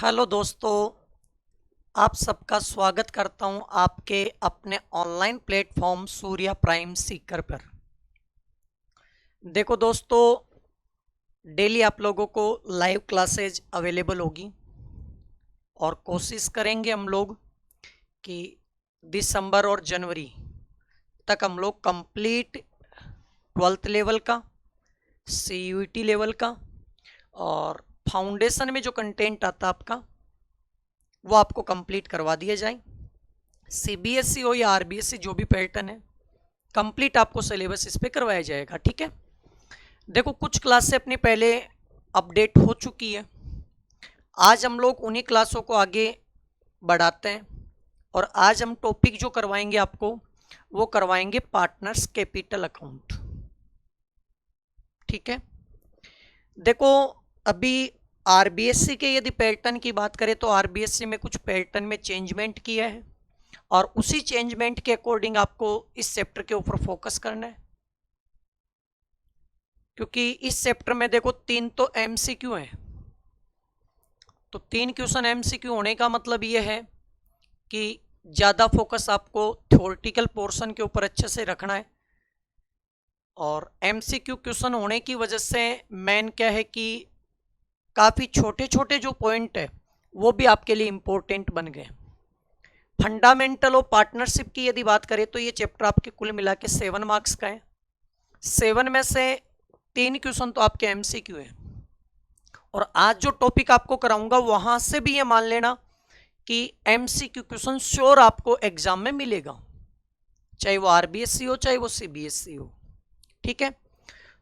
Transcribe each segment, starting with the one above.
Hello दोस्तों, आप सबका स्वागत करता हूं आपके अपने online platform Surya prime Sikar पर। देखो दोस्तों, डेली आप लोगों को लाइव क्लासेज अवेलेबल होगी और कोशिश करेंगे हम लोग कि दिसंबर और जनवरी तक हम लोग कंप्लीट 12th लेवल का, CUET लेवल का और फाउंडेशन में जो कंटेंट आता आपका वो आपको कंप्लीट करवा दिया जाए। CBSE हो या RBSE, जो भी पैटर्न है, कंप्लीट आपको सिलेबस इस पे करवाया जाएगा। ठीक है, देखो कुछ क्लासें अपनी पहले अपडेट हो चुकी है। आज हम लोग उन्हीं क्लासों को आगे बढ़ाते हैं और आज हम टॉपिक जो करवाएंगे आपको वो करवाएंगे पार्टनर्स कैपिटल अकाउंट। ठीक है, देखो अभी RBSE के यदि पैटर्न की बात करें तो RBSE में कुछ पैटर्न में चेंजमेंट किया है और उसी चेंजमेंट के अकॉर्डिंग आपको इस चैप्टर के ऊपर फोकस करना है, क्योंकि इस चैप्टर में देखो 3 तो MCQ है। तो 3 क्वेश्चन MCQ होने का मतलब ये है कि ज़्यादा फोकस आपको थ्योरेटिकल पोर्शन के ऊपर अच्छे से रखना है और MCQ क्वेश्चन होने की वजह से मेन क्या है कि काफ़ी छोटे छोटे जो पॉइंट है वो भी आपके लिए इम्पोर्टेंट बन गए। फंडामेंटल ऑफ पार्टनरशिप की यदि बात करें तो ये चैप्टर आपके कुल मिला के 7 मार्क्स का है। 7 में से 3 क्वेश्चन तो आपके MCQ है और आज जो टॉपिक आपको कराऊंगा वहां से भी ये मान लेना कि MCQ क्वेश्चन श्योर आपको एग्जाम में मिलेगा, चाहे वो RBSE हो चाहे वो CBSE हो। ठीक है,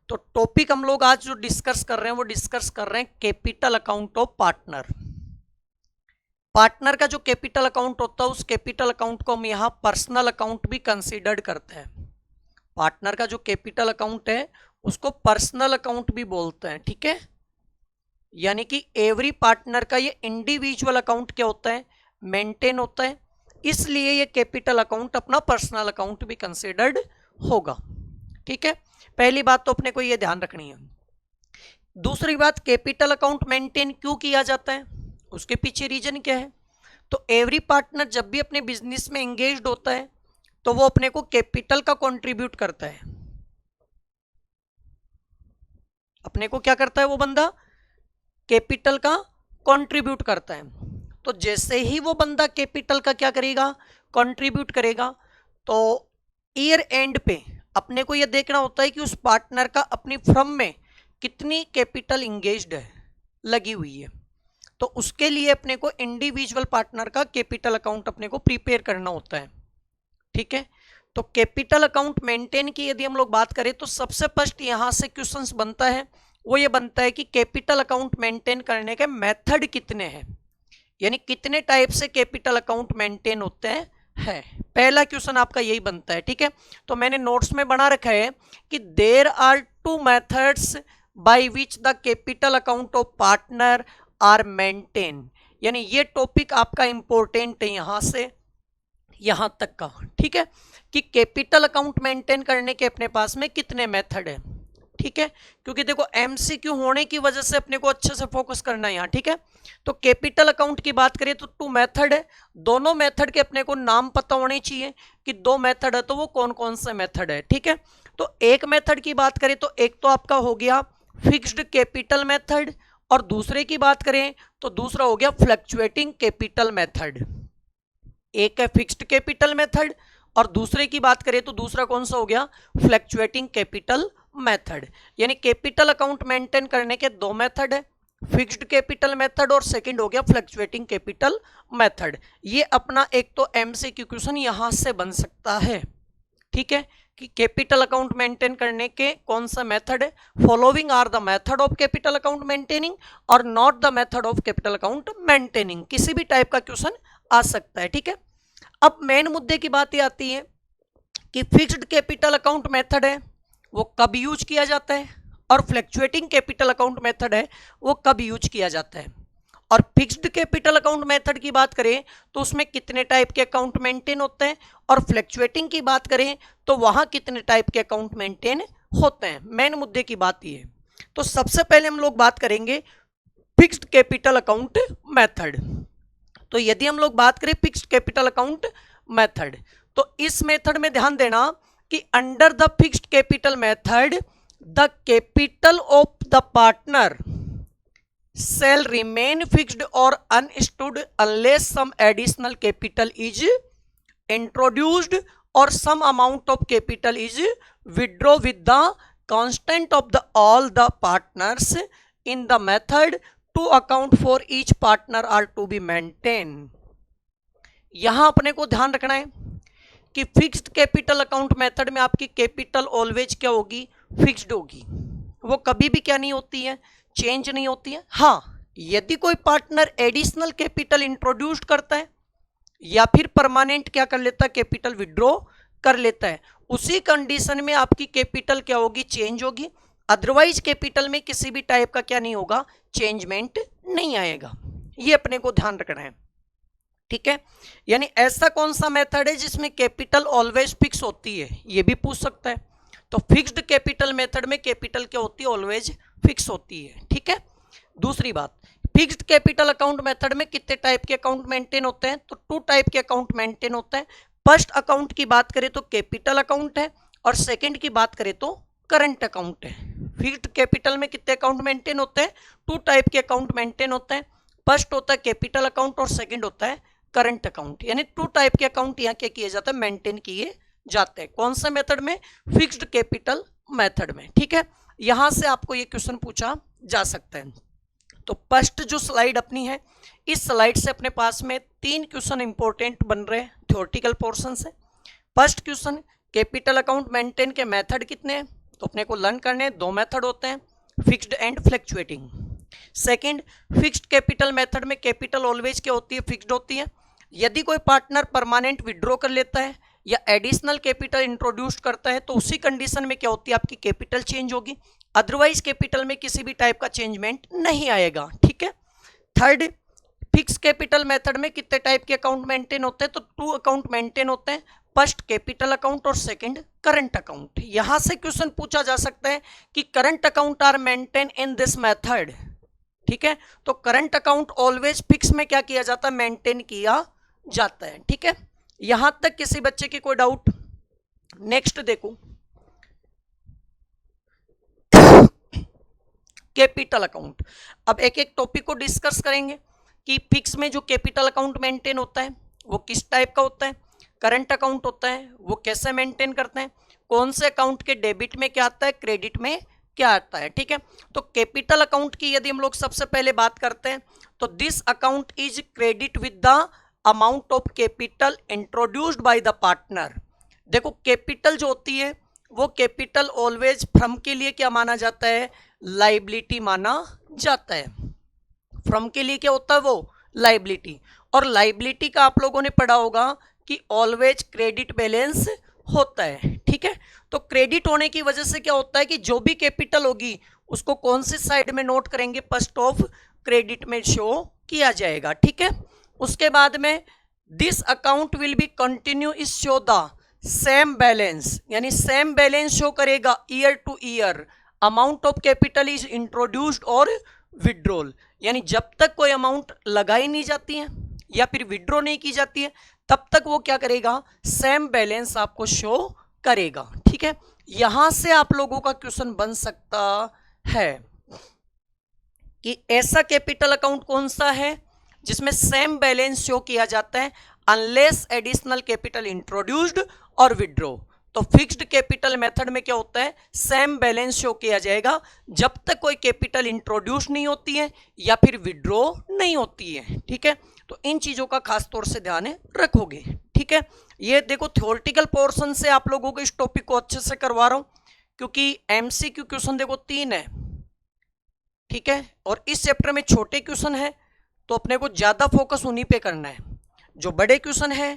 तो टॉपिक हम लोग आज जो डिस्कस कर रहे हैं वो डिस्कस कर रहे हैं capital account of partner. Partner का जो कैपिटल अकाउंट होता है उस कैपिटल अकाउंट को हम यहाँ पर्सनल अकाउंट भी कंसीडर्ड करते हैं। पार्टनर का जो कैपिटल अकाउंट है उसको पर्सनल अकाउंट भी बोलते हैं। ठीक है, यानी कि एवरी पार्टनर का ये इंडिविजुअल अकाउंट क्या होता है, मेंटेन होता है, इसलिए ये कैपिटल अकाउंट अपना पर्सनल अकाउंट भी कंसीडर्ड होगा। ठीक है, पहली बात तो अपने को ये ध्यान रखनी है। दूसरी बात, कैपिटल अकाउंट मेंटेन क्यों किया जाता है, उसके पीछे रीजन क्या है। तो एवरी पार्टनर जब भी अपने बिजनेस में एंगेज्ड होता है तो वो अपने को कैपिटल का कंट्रीब्यूट करता है। अपने को क्या करता है वो बंदा, कैपिटल का कंट्रीब्यूट करता है। तो जैसे ही वो बंदा कैपिटल का क्या करेगा, कंट्रीब्यूट करेगा, तो ईयर एंड पे अपने को ये देखना होता है कि उस पार्टनर का अपनी फर्म में कितनी कैपिटल इंगेज्ड है, लगी हुई है। तो उसके लिए अपने को इंडिविजुअल पार्टनर का कैपिटल अकाउंट अपने को प्रिपेयर करना होता है। ठीक है, तो कैपिटल अकाउंट मेंटेन की यदि हम लोग बात करें तो सबसे फर्स्ट यहां से क्वेश्चंस बनता है, वो ये बनता है कि कैपिटल अकाउंट मेंटेन करने के मेथड कितने हैं, यानी कितने टाइप से कैपिटल अकाउंट मेंटेन होते हैं है। पहला क्वेश्चन आपका यही बनता है। ठीक है, तो मैंने नोट्स में बना रखा है कि there are 2 methods by which the capital account of partner are maintain, यानी ये टॉपिक आपका इंपॉर्टेंट है यहां से यहां तक का। ठीक है, कि कैपिटल अकाउंट मेंटेन करने के अपने पास में कितने मेथड है। ठीक है, क्योंकि देखो MCQ होने की वजह से अपने को अच्छे से फोकस करना है यहाँ। ठीक है, तो कैपिटल अकाउंट की बात करें तो 2 मेथड है, दोनों मेथड के अपने को नाम पता होने चाहिए कि 2 मेथड है तो वो कौन कौन से मेथड है। ठीक है, तो एक मेथड की बात करें तो एक तो आपका हो गया फिक्स्ड कैपिटल मेथड और दूसरे की बात करें तो दूसरा हो गया फ्लक्चुएटिंग कैपिटल मेथड। एक है फिक्स्ड कैपिटल मेथड और दूसरे की बात करें तो दूसरा कौन सा हो गया, फ्लक्चुएटिंग कैपिटल मेथड। यानी कैपिटल अकाउंट मेंटेन करने के 2 मेथड है, फिक्स्ड कैपिटल मेथड और सेकंड हो गया फ्लक्चुएटिंग कैपिटल मेथड। ये अपना एक तो MCQ क्वेश्चन यहां से बन सकता है। ठीक है, कि कैपिटल अकाउंट मेंटेन करने के कौन सा मेथड है, following are the method of capital account maintaining और not the method of capital account maintaining, किसी भी टाइप का क्वेश्चन आ सकता है। ठीक है, अब मेन मुद्दे की बात ये आती है कि फिक्स्ड कैपिटल अकाउंट मेथड है वो कब यूज किया जाता है और फ्लक्चुएटिंग कैपिटल अकाउंट मेथड है वो कब यूज किया जाता है। और फिक्स्ड कैपिटल अकाउंट मेथड की बात करें तो उसमें कितने टाइप के अकाउंट मेंटेन होते हैं और फ्लक्चुएटिंग की बात करें तो वहां कितने टाइप के अकाउंट मेंटेन होते हैं। मेन मुद्दे की बात ये है। तो सबसे पहले हम लोग बात करेंगे फिक्स्ड कैपिटल अकाउंट मेथड। तो यदि हम लोग बात करें फिक्स्ड कैपिटल अकाउंट मेथड, तो इस मेथड में ध्यान देना कि under the fixed capital method the capital of the partner shall remain fixed or unstood unless some additional capital is introduced or some amount of capital is withdrawn with the consent of the all the partners in the method to account for each partner are to be maintained। यहां अपने को ध्यान रखना है कि fixed capital account method में आपकी capital always क्या होगी, फिक्स्ड होगी, वो कभी भी क्या नहीं होती है, चेंज नहीं होती है। हाँ, यदि कोई पार्टनर एडिशनल कैपिटल इंट्रोड्यूस करता है या फिर परमानेंट क्या कर लेता है, कैपिटल विड्रॉ कर लेता है, उसी कंडीशन में आपकी कैपिटल क्या होगी, चेंज होगी। अदरवाइज कैपिटल में किसी भी टाइप का क्या नहीं होगा, चेंजमेंट नहीं आएगा। ये अपने को ध्यान रखना है, ठीक है। यानी ऐसा कौन सा मेथड है जिसमें कैपिटल ऑलवेज फिक्स होती है, ये भी पूछ सकता है। तो फिक्स्ड कैपिटल मेथड में कैपिटल क्या होती है, ऑलवेज फिक्स होती है, ठीक है। दूसरी बात, फिक्स्ड कैपिटल अकाउंट मेथड में कितने टाइप के अकाउंट मेंटेन होते हैं, तो 2 टाइप के अकाउंट मेंटेन होते हैं। फर्स्ट अकाउंट की बात करें तो कैपिटल अकाउंट है, और सेकंड की बात करें तो करंट अकाउंट है। फिक्स्ड कैपिटल में कितने अकाउंट मेंटेन होते हैं, 2 टाइप के अकाउंट मेंटेन होते हैं। फर्स्ट होता है कैपिटल अकाउंट और सेकंड होता है करंट अकाउंट। यानी 2 टाइप के अकाउंट यहाँ क्या किए जाते हैं, मेंटेन किए जाते हैं। कौन सा मेथड में, फिक्स्ड कैपिटल मेथड में, ठीक है। यहां से आपको ये क्वेश्चन पूछा जा सकता है। तो फर्स्ट जो स्लाइड अपनी है, इस स्लाइड से अपने पास में 3 क्वेश्चन इंपॉर्टेंट बन रहे हैं थ्योरेटिकल पोर्शन से। First question, capital account maintain के मेथड कितने हैं, तो अपने को लर्न करने 2 मेथड होते हैं, fixed and fluctuating. Second, fixed capital method में कैपिटल ऑलवेज क्या होती है, फिक्स्ड होती है। यदि कोई पार्टनर परमानेंट विड्रॉ कर लेता है या एडिशनल कैपिटल इंट्रोड्यूस करता है, तो उसी कंडीशन में क्या होती है, आपकी कैपिटल चेंज होगी। अदरवाइज कैपिटल में किसी भी टाइप का चेंजमेंट नहीं आएगा, ठीक है। थर्ड, फिक्स कैपिटल मेथड में कितने टाइप के अकाउंट मेंटेन होते हैं, तो 2 अकाउंट मेंटेन होते हैं। फर्स्ट कैपिटल अकाउंट और सेकंड करंट अकाउंट। यहां से क्वेश्चन पूछा जा सकता है कि current account are maintain in this method, ठीक है। तो करंट अकाउंट ऑलवेज फिक्स में क्या किया जाता है, मेंटेन किया जाता है, ठीक है। यहां तक किसी बच्चे की कोई डाउट? नेक्स्ट देखो, कैपिटल अकाउंट। अब एक एक टॉपिक को डिस्कस करेंगे कि फिक्स में जो कैपिटल अकाउंट मेंटेन होता है वो किस टाइप का होता है, करंट अकाउंट होता है वो कैसे मेंटेन करते हैं, कौन से अकाउंट के डेबिट में क्या आता है, क्रेडिट में क्या आता है, ठीक है। तो कैपिटल अकाउंट की यदि हम लोग सबसे पहले बात करते हैं, तो this account is credit with the amount of capital introduced by the partner. देखो कैपिटल जो होती है वो कैपिटल ऑलवेज फ्रम के लिए क्या माना जाता है, लाइबिलिटी माना जाता है। फ्रम के लिए क्या होता है, वो लाइबिलिटी। और लाइबिलिटी का आप लोगों ने पढ़ा होगा कि ऑलवेज क्रेडिट बैलेंस होता है, ठीक है। तो क्रेडिट होने की वजह से क्या होता है कि जो भी कैपिटल होगी उसको कौन सी साइड में नोट करेंगे, फर्स्ट ऑफ क्रेडिट में शो किया जाएगा, ठीक है। उसके बाद में this account will be continue is show the same balance, यानी सेम बैलेंस शो करेगा year to year. Amount of capital is introduced और विड्रॉल, यानी जब तक कोई अमाउंट लगाई नहीं जाती है या फिर विड्रॉ नहीं की जाती है तब तक वो क्या करेगा, सेम बैलेंस आपको शो करेगा, ठीक है। यहां से आप लोगों का क्वेश्चन बन सकता है कि ऐसा कैपिटल अकाउंट कौन सा है जिसमें सेम बैलेंस शो किया जाता है अनलेस एडिशनल कैपिटल इंट्रोड्यूस्ड और विड्रॉ। तो फिक्स्ड कैपिटल मेथड में क्या होता है, सेम बैलेंस शो किया जाएगा जब तक कोई कैपिटल इंट्रोड्यूस नहीं होती है या फिर विड्रॉ नहीं होती है, ठीक है। तो इन चीजों का खास तौर से ध्यान रखोगे, ठीक है। ये देखो थ्योरेटिकल पोर्शन से आप लोगों को इस टॉपिक को अच्छे से करवा रहा हूं क्योंकि एमसीक्यू क्वेश्चन देखो 3 है, ठीक है। और इस चैप्टर में छोटे क्वेश्चन है तो अपने को ज्यादा फोकस उन्हीं पे करना है। जो बड़े क्वेश्चन है,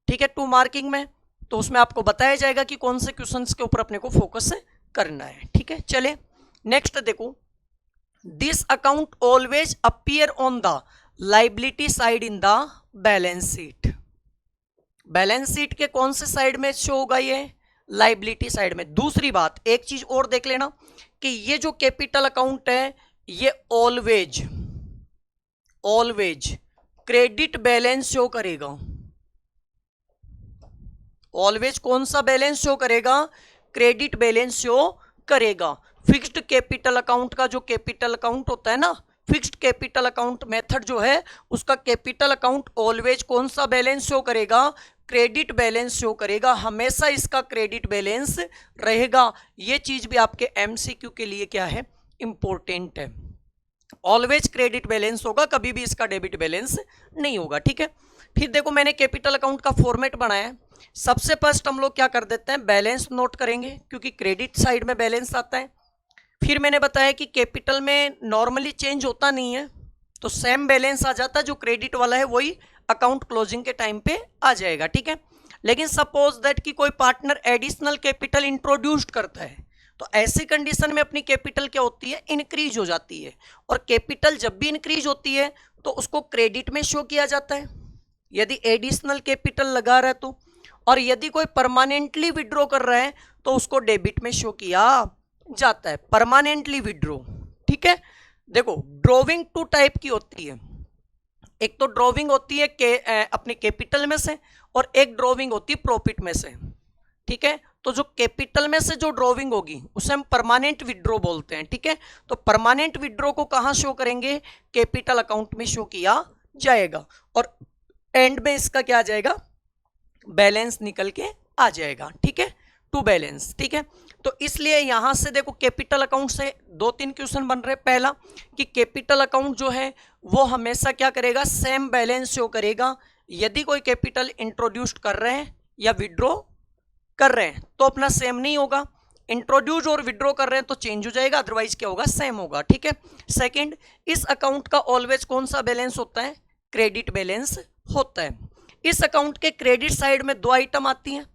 ठीक है, 2 मार्किंग में, तो उसमें आपको बताया जाएगा कि कौन से क्वेश्चंस के ऊपर अपने को फोकस करना है, ठीक है। चले नेक्स्ट देखो, this account always appear on the liability side in the balance sheet. Balance sheet के कौन से साइड में शो होगा, ये लाइबिलिटी साइड में। दूसरी बात, एक चीज और देख लेना कि ये जो कैपिटल अकाउंट है ये always always credit balance show करेगा। ऑलवेज कौन सा बैलेंस शो करेगा? क्रेडिट बैलेंस शो करेगा। फिक्स्ड कैपिटल अकाउंट का जो कैपिटल अकाउंट होता है ना, फिक्स्ड कैपिटल अकाउंट मेथड जो है उसका कैपिटल अकाउंट ऑलवेज कौन सा बैलेंस शो करेगा? क्रेडिट बैलेंस शो करेगा। हमेशा इसका क्रेडिट बैलेंस रहेगा। ये चीज भी आपके एमसीक्यू के लिए क्या है? इंपॉर्टेंट है। ऑलवेज क्रेडिट बैलेंस होगा, कभी भी इसका डेबिट बैलेंस नहीं होगा। ठीक है, फिर देखो मैंने कैपिटल अकाउंट का फॉर्मेट बनाया है। सबसे फर्स्ट हम लोग क्या कर देते हैं? बैलेंस नोट करेंगे, क्योंकि क्रेडिट साइड में बैलेंस आता है। फिर मैंने बताया कि कैपिटल में नॉर्मली चेंज होता नहीं है, तो सेम बैलेंस आ जाता है। जो क्रेडिट वाला है वही अकाउंट क्लोजिंग के टाइम पे आ जाएगा। ठीक है, लेकिन सपोज दैट कि कोई पार्टनर एडिशनल कैपिटल इंट्रोड्यूस करता है, तो ऐसी कंडीशन में अपनी कैपिटल क्या होती है? इंक्रीज हो जाती है। और कैपिटल जब भी इंक्रीज होती है तो उसको क्रेडिट में शो किया जाता है, यदि एडिशनल कैपिटल लगा रहा है तो। और यदि कोई परमानेंटली विड्रॉ कर रहा है तो उसको डेबिट में शो किया जाता है, परमानेंटली विड्रॉ। ठीक है, देखो ड्रॉविंग टू टाइप की होती है। एक तो ड्रॉविंग होती है अपने कैपिटल में से, और एक ड्रॉविंग होती है प्रॉफिट में से। ठीक है, तो जो कैपिटल में से जो ड्रॉविंग होगी उसे हम परमानेंट विड्रॉ बोलते हैं। ठीक है, तो परमानेंट विड्रॉ को कहां शो करेंगे? कैपिटल अकाउंट में शो किया जाएगा, और एंड में इसका क्या आ जाएगा? बैलेंस निकल के आ जाएगा। ठीक है, टू बैलेंस। ठीक है, तो इसलिए यहां से देखो कैपिटल अकाउंट से 2-3 क्वेश्चन बन रहे। पहला कि कैपिटल अकाउंट जो है वो हमेशा क्या करेगा? सेम बैलेंस शो करेगा। यदि कोई कैपिटल इंट्रोड्यूस कर रहे हैं या विड्रॉ कर रहे हैं तो अपना सेम नहीं होगा। इंट्रोड्यूस और विड्रॉ कर रहे हैं तो चेंज हो जाएगा, अदरवाइज क्या होगा? सेम होगा। ठीक है, सेकंड, इस अकाउंट का ऑलवेज कौन सा बैलेंस होता है? क्रेडिट बैलेंस होता है। इस अकाउंट के क्रेडिट साइड में 2 आइटम आती हैं।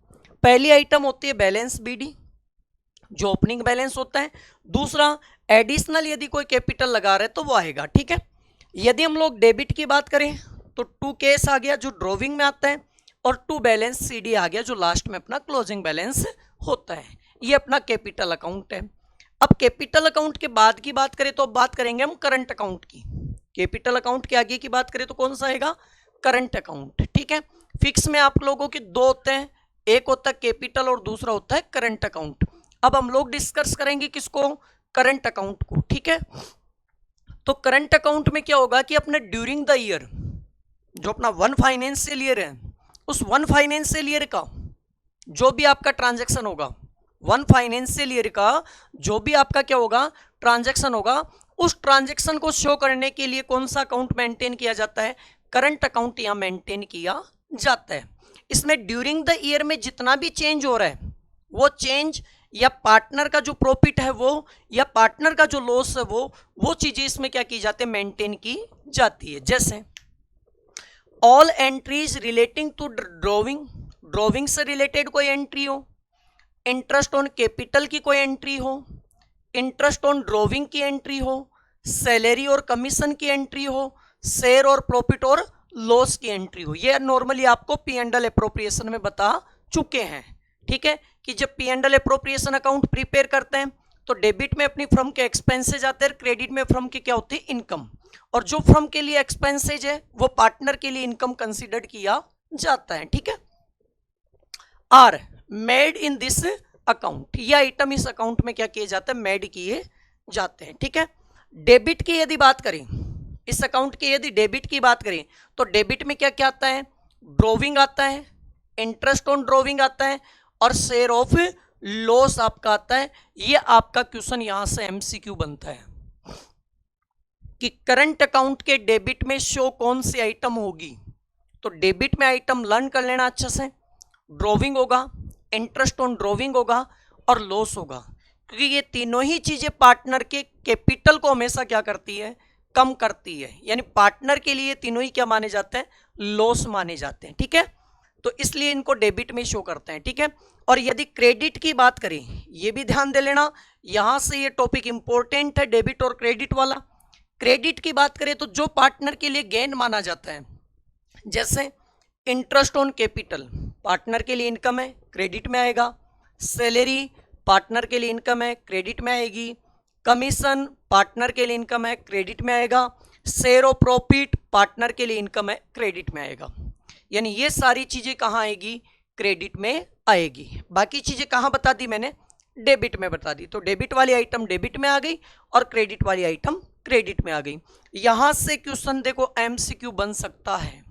पहली आइटम होती है बैलेंस बीडी, जो ओपनिंग बैलेंस होता है। दूसरा, एडिशनल यदि कोई कैपिटल लगा रहे तो वो आएगा। ठीक है, यदि हम लोग डेबिट की बात करें तो 2 केस आ गया जो ड्रॉविंग में आता है, और 2 बैलेंस सीडी आ गया जो लास्ट में अपना क्लोजिंग बैलेंस होता है। ये अपना कैपिटल अकाउंट है। अब कैपिटल अकाउंट के बाद की बात करें तो अब बात करेंगे हम करंट अकाउंट की। कैपिटल अकाउंट के आगे की बात करें तो कौन सा आएगा? Current account. ठीक है, फिक्स में आप लोगों के 2 होते हैं, एक होता है कैपिटल और दूसरा होता है करंट अकाउंट। अब हम लोग डिस्कस करेंगे किसको? करंट अकाउंट को। ठीक है, तो करंट अकाउंट में क्या होगा कि अपने ड्यूरिंग द ईयर जो अपना 1 फाइनेंशियल ईयर है, उस 1 फाइनेंशियल ईयर का जो भी आपका ट्रांजैक्शन होगा, 1 फाइनेंशियल ईयर का जो भी आपका क्या होगा? ट्रांजैक्शन होगा, उस ट्रांजैक्शन को शो करने के लिए कौन सा अकाउंट मेंटेन किया जाता है? करंट अकाउंट यहां मेंटेन किया जाता है। इसमें ड्यूरिंग द ईयर में जितना भी चेंज हो रहा है वो चेंज या पार्टनर का जो प्रॉफिट है वो, या पार्टनर का जो लॉस है वो चीजें इसमें क्या की जाती है? मेंटेन की जाती है। जैसे all entries relating to drawing, drawing से रिलेटेड कोई एंट्री हो, इंटरेस्ट ऑन कैपिटल की कोई एंट्री हो, इंटरेस्ट ऑन ड्रॉविंग की एंट्री हो, सैलरी और कमीशन की एंट्री हो, शेयर और प्रॉफिट और लॉस की एंट्री हो। ये नॉर्मली आपको पी एंड एल अप्रोप्रिएशन में बता चुके हैं। ठीक है, कि जब P and L appropriation account prepare करते हैं तो डेबिट में अपनी फर्म के एक्सपेंसेज आते हैं, क्रेडिट में फर्म की क्या होती है? इनकम। और जो फर्म के लिए एक्सपेंसेज है वो पार्टनर के लिए इनकम कंसीडर किया जाता है। ठीक है, are made in this account, ये आइटम इस अकाउंट में क्या किए जाते हैं? मेड किए जाते हैं। ठीक है, डेबिट की यदि बात करें, इस अकाउंट की यदि डेबिट की बात करें तो डेबिट में क्या क्या आता है? ड्रॉविंग आता है, इंटरेस्ट ऑन ड्रॉविंग आता है, और शेयर ऑफ लॉस आपका आता है। ये आपका क्वेश्चन यहां से एमसीक्यू बनता है कि करंट अकाउंट के डेबिट में शो कौन सी आइटम होगी। तो डेबिट में आइटम लर्न कर लेना अच्छे से। ड्रॉविंग होगा, इंटरेस्ट ऑन ड्रॉविंग होगा, और लॉस होगा, क्योंकि ये तीनों ही चीजें पार्टनर के कैपिटल को हमेशा क्या करती है? कम करती है। यानी पार्टनर के लिए तीनों ही क्या माने जाते हैं? लॉस माने जाते हैं। ठीक है, तो इसलिए इनको डेबिट में शो करते हैं। ठीक है, और यदि क्रेडिट की बात करें, ये भी ध्यान दे लेना, यहां से ये टॉपिक इंपॉर्टेंट है, डेबिट और क्रेडिट वाला। क्रेडिट की बात करें तो जो पार्टनर के लिए गेन माना जाता है, जैसे इंटरेस्ट ऑन कैपिटल पार्टनर के लिए इनकम है, क्रेडिट में आएगा। सैलरी पार्टनर के लिए इनकम है, क्रेडिट में आएगी। कमीशन पार्टनर के लिए इनकम है, क्रेडिट में आएगा। शेयर ऑफ प्रॉफिट पार्टनर के लिए इनकम है, क्रेडिट में आएगा। यानी ये सारी चीजें कहाँ आएगी, क्रेडिट में आएगी। बाकी चीजें कहाँ बता दी मैंने, डेबिट में बता दी। तो डेबिट वाली आइटम डेबिट में आ गई और क्रेडिट वाली आइटम क्रेडिट में आ गई। यहां से क्वेश्चन देखो एमसीक्यू बन सकता है,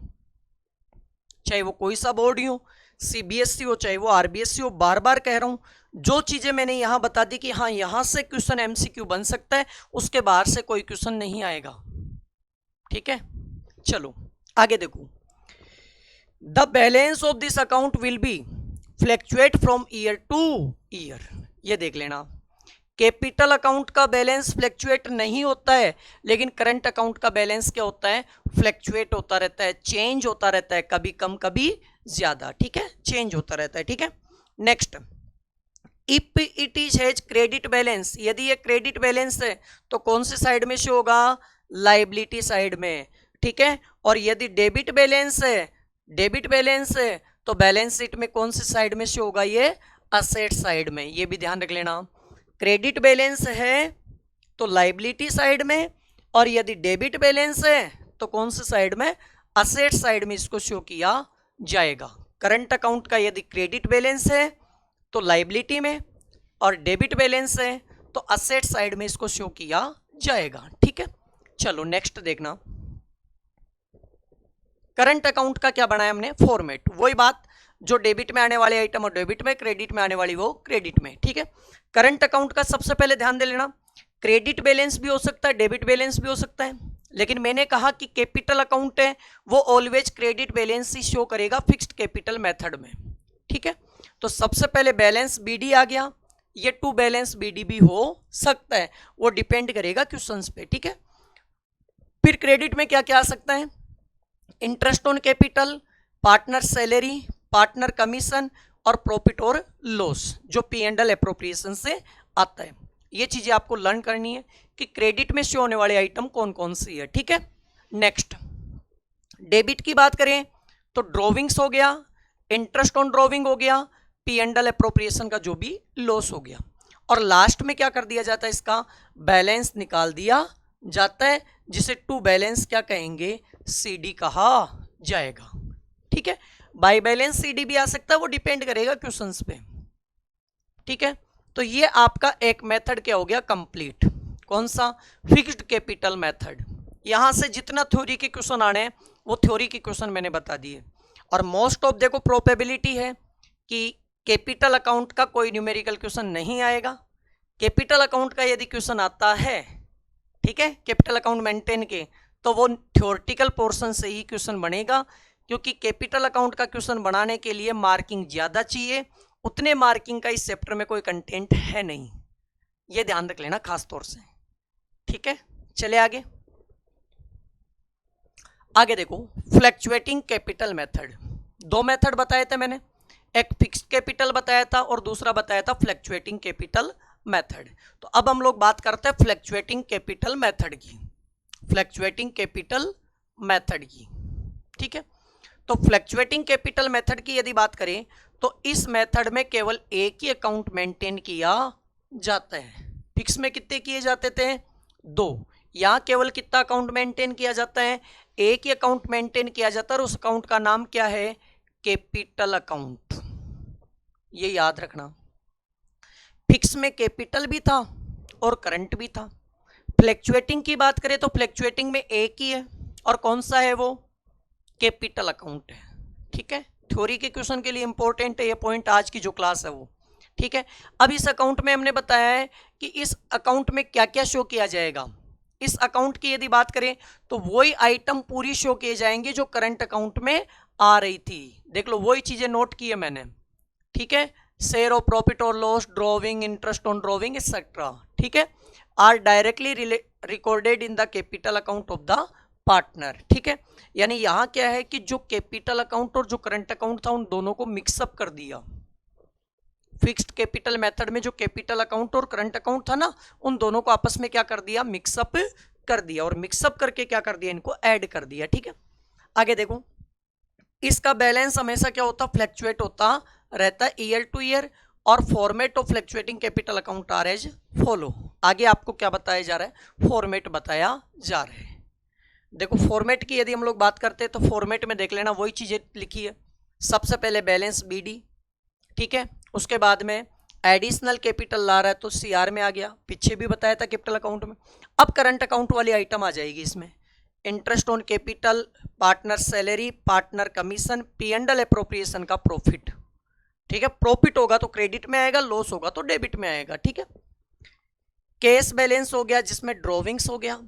चाहे वो कोई सा बोर्ड ही हो, सीबीएसई हो चाहे वो आरबीएसई हो। बार बार कह रहा हूं, जो चीजें मैंने यहां बता दी कि हाँ यहां से क्वेश्चन एमसीक्यू बन सकता है, उसके बाहर से कोई क्वेश्चन नहीं आएगा। ठीक है, चलो आगे देखो। The balance of this account will be fluctuate from year to year. ये देख लेना, कैपिटल अकाउंट का बैलेंस फ्लैक्चुएट नहीं होता है, लेकिन करंट अकाउंट का बैलेंस क्या होता है, फ्लैक्चुएट होता रहता है, चेंज होता रहता है, कभी कम कभी ज्यादा। ठीक है, चेंज होता रहता है। ठीक है, next, if it is has credit balance, यदि ये क्रेडिट बैलेंस है तो कौन सी साइड में शो होगा, लाइबिलिटी साइड में। ठीक है, और यदि डेबिट बैलेंस है तो बैलेंस शीट में कौन सी साइड में शो होगा, ये असेट साइड में। ये भी ध्यान रख लेना, क्रेडिट बैलेंस है तो लाइबिलिटी साइड में, और यदि डेबिट बैलेंस है तो कौन सी साइड में, असेट साइड में इसको शो किया जाएगा। करंट अकाउंट का यदि क्रेडिट बैलेंस है तो लाइबिलिटी में, और डेबिट बैलेंस है तो असेट साइड में इसको शो किया जाएगा। ठीक है, चलो नेक्स्ट देखना। करंट अकाउंट का क्या बनाया हमने, फॉर्मेट, वही बात जो डेबिट में आने वाले आइटम और डेबिट में, क्रेडिट में आने वाली वो क्रेडिट में। ठीक है, करंट अकाउंट का सबसे पहले ध्यान दे लेना, क्रेडिट बैलेंस भी हो सकता है, डेबिट बैलेंस भी हो सकता है, लेकिन मैंने कहा कि कैपिटल अकाउंट है वो ऑलवेज क्रेडिट बैलेंस ही शो करेगा फिक्स्ड कैपिटल मेथड में। ठीक है, तो सबसे पहले बैलेंस बीडी आ गया, ये टू बैलेंस बीडी भी हो सकता है, वो डिपेंड करेगा क्वेश्चंस पे। ठीक है, फिर क्रेडिट में क्या क्या आ सकता है, interest on capital, partner salary, partner commission और प्रॉफिट और लॉस, जो पी एंड एल एप्रोप्रिएशन से आता है। ये चीजें आपको लर्न करनी है कि क्रेडिट में शो होने वाले आइटम कौन कौन सी है। ठीक है, नेक्स्ट, डेबिट की बात करें तो ड्रॉविंग्स हो गया, इंटरेस्ट ऑन ड्रॉविंग हो गया, पी एंड एल एप्रोप्रिएशन का जो भी लॉस हो गया, और लास्ट में क्या कर दिया जाता है, इसका बैलेंस निकाल दिया जाता है, जिसे टू बैलेंस क्या कहेंगे, सीडी कहा जाएगा। ठीक है, बाय बैलेंस सीडी भी आ सकता है, वो डिपेंड करेगा क्वेश्चंस पे। ठीक है, तो ये आपका एक मेथड क्या हो गया कंप्लीट, कौन सा, फिक्स्ड कैपिटल मेथड। यहां से जितना थ्योरी के क्वेश्चन आने हैं वो थ्योरी के क्वेश्चन मैंने बता दिए, और मोस्ट ऑफ देखो प्रोबेबिलिटी है कि कैपिटल अकाउंट का कोई न्यूमेरिकल क्वेश्चन नहीं आएगा। कैपिटल अकाउंट का यदि क्वेश्चन आता है, ठीक है, कैपिटल अकाउंट मेंटेन के, तो वो थ्योरेटिकल पोर्शन से ही क्वेश्चन बनेगा, क्योंकि कैपिटल अकाउंट का क्वेश्चन बनाने के लिए मार्किंग ज्यादा चाहिए, उतने मार्किंग का इस चैप्टर में कोई कंटेंट है नहीं, ये ध्यान रख लेना खास तौर से। ठीक है, चले आगे। आगे देखो, फ्लैक्चुएटिंग कैपिटल मेथड, दो मेथड बताए थे मैंने, एक फिक्स्ड कैपिटल बताया था और दूसरा बताया था फ्लैक्चुएटिंग कैपिटल मेथड। तो अब हम लोग बात करते हैं फ्लैक्चुएटिंग कैपिटल मेथड की, फ्लैक्चुएटिंग कैपिटल मेथड की। ठीक है, तो फ्लैक्चुएटिंग कैपिटल मेथड की यदि बात करें तो इस मेथड में केवल एक ही अकाउंट मेंटेन किया जाता है। फिक्स में कितने किए जाते थे, दो, यहां केवल कितना अकाउंट मेंटेन किया जाता है, एक ही अकाउंट मेंटेन किया जाता है, और उस अकाउंट का नाम क्या है, कैपिटल अकाउंट। ये याद रखना, फिक्स में कैपिटल भी था और करंट भी था। फ्लैक्चुएटिंग की बात करें तो फ्लैक्चुएटिंग में एक ही है, और कौन सा है वो, कैपिटल अकाउंट है। ठीक है, थ्योरी के क्वेश्चन के लिए इंपॉर्टेंट है ये पॉइंट, आज की जो क्लास है वो। ठीक है, अब इस अकाउंट में हमने बताया है कि इस अकाउंट में क्या क्या शो किया जाएगा। इस अकाउंट की यदि बात करें तो वही आइटम पूरी शो किए जाएंगे जो करंट अकाउंट में आ रही थी। देख लो, वही चीजें नोट की है मैंने। ठीक है, शेयर ऑफ प्रॉफिट और loss, drawing, interest on drawing etcetera, ठीक है, are directly recorded in the capital account of the partner. ठीक है, यानी यहां क्या है कि जो कैपिटल अकाउंट और जो करंट अकाउंट था उन दोनों को मिक्सअप कर दिया। फिक्स्ड कैपिटल मेथड में जो कैपिटल अकाउंट और करंट अकाउंट था ना, उन दोनों को आपस में क्या कर दिया, मिक्सअप कर दिया, और मिक्सअप करके क्या कर दिया, इनको ऐड कर दिया। ठीक है, आगे देखो, इसका बैलेंस हमेशा क्या होता, फ्लैक्चुएट होता रहता है ईयर टू ईयर, और format of fluctuating capital account are as follow. आगे आपको क्या बताया जा रहा है, फॉर्मेट बताया जा रहा है। देखो फॉर्मेट की यदि हम लोग बात करते हैं तो फॉर्मेट में देख लेना वही चीज़ें लिखी है। सबसे पहले बैलेंस बीडी, ठीक है, उसके बाद में एडिशनल कैपिटल ला रहा है तो सीआर में आ गया, पीछे भी बताया था कैपिटल अकाउंट में। अब करंट अकाउंट वाली आइटम आ जाएगी इसमें, interest on capital, partner salary, partner commission, P and L appropriation का प्रॉफिट, ठीक है। प्रॉफिट होगा तो क्रेडिट में आएगा, लॉस होगा तो डेबिट में आएगा, ठीक है। कैश बैलेंस हो गया जिसमें ड्रॉविंग्स हो गया,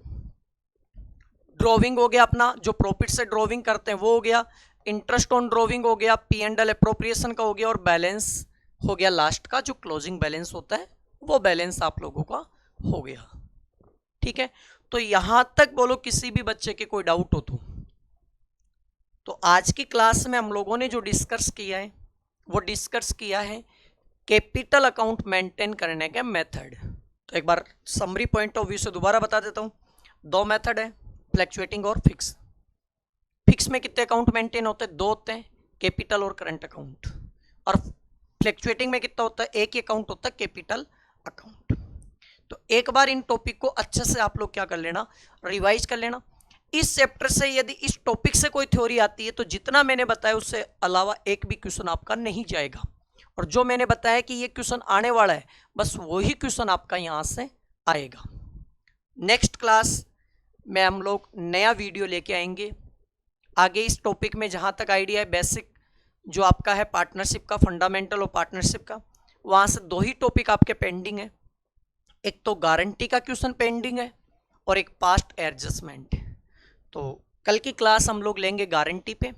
ड्रॉविंग हो गया अपना जो प्रॉफिट से ड्रॉविंग करते हैं वो हो गया, इंटरेस्ट ऑन ड्रॉविंग हो गया, पी एंड एल अप्रोप्रिएशन का हो गया, और बैलेंस हो गया लास्ट का जो क्लोजिंग बैलेंस होता है वो बैलेंस आप लोगों का हो गया, ठीक है। तो यहां तक बोलो किसी भी बच्चे के कोई डाउट हो तो आज की क्लास में हम लोगों ने जो डिस्कस किया है वो डिस्कस किया है कैपिटल अकाउंट मेंटेन करने के मेथड। तो एक बार समरी पॉइंट ऑफ व्यू से दोबारा बता देता हूँ। दो मेथड है, फ्लैक्चुएटिंग और फिक्स। फिक्स में कितने अकाउंट मेंटेन होते हैं? दो होते हैं, कैपिटल और करंट अकाउंट। और फ्लैक्चुएटिंग में कितना होता है? एक ही अकाउंट होता है, कैपिटल अकाउंट। तो एक बार इन टॉपिक को अच्छे से आप लोग क्या कर लेना, रिवाइज कर लेना। इस चैप्टर से यदि इस टॉपिक से कोई थ्योरी आती है तो जितना मैंने बताया उससे अलावा एक भी क्वेश्चन आपका नहीं जाएगा, और जो मैंने बताया कि ये क्वेश्चन आने वाला है बस वही क्वेश्चन आपका यहां से आएगा। नेक्स्ट क्लास में हम लोग नया वीडियो लेके आएंगे आगे इस टॉपिक में। जहां तक आइडिया है बेसिक जो आपका है पार्टनरशिप का, फंडामेंटल और पार्टनरशिप का, वहां से दो ही टॉपिक आपके पेंडिंग है। एक तो गारंटी का क्वेश्चन पेंडिंग है और एक पास्ट एडजस्टमेंट। तो कल की क्लास हम लोग लेंगे गारंटी पे,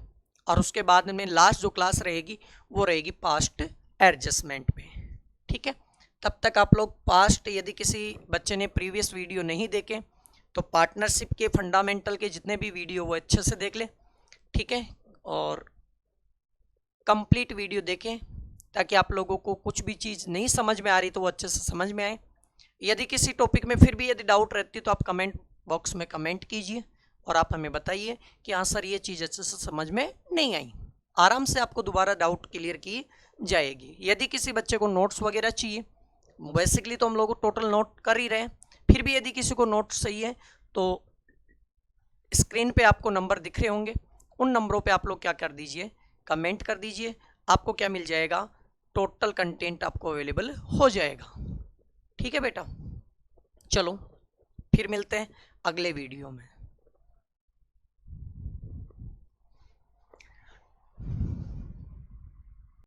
और उसके बाद में लास्ट जो क्लास रहेगी वो रहेगी पास्ट एडजस्टमेंट पे, ठीक है। तब तक आप लोग पास्ट, यदि किसी बच्चे ने प्रीवियस वीडियो नहीं देखे तो पार्टनरशिप के फंडामेंटल के जितने भी वीडियो वो अच्छे से देख लें, ठीक है। और कंप्लीट वीडियो देखें ताकि आप लोगों को कुछ भी चीज़ नहीं समझ में आ रही तो वो अच्छे से समझ में आए। यदि किसी टॉपिक में फिर भी यदि डाउट रहती है तो आप कमेंट बॉक्स में कमेंट कीजिए और आप हमें बताइए कि हाँ सर ये चीज़ अच्छे से समझ में नहीं आई। आराम से आपको दोबारा डाउट क्लियर की जाएगी। यदि किसी बच्चे को नोट्स वगैरह चाहिए, बेसिकली तो हम लोग टोटल नोट कर ही रहे हैं, फिर भी यदि किसी को नोट्स चाहिए तो स्क्रीन पे आपको नंबर दिख रहे होंगे, उन नंबरों पे आप लोग क्या कर दीजिए, कमेंट कर दीजिए। आपको क्या मिल जाएगा, टोटल कंटेंट आपको अवेलेबल हो जाएगा, ठीक है बेटा। चलो फिर मिलते हैं अगले वीडियो में।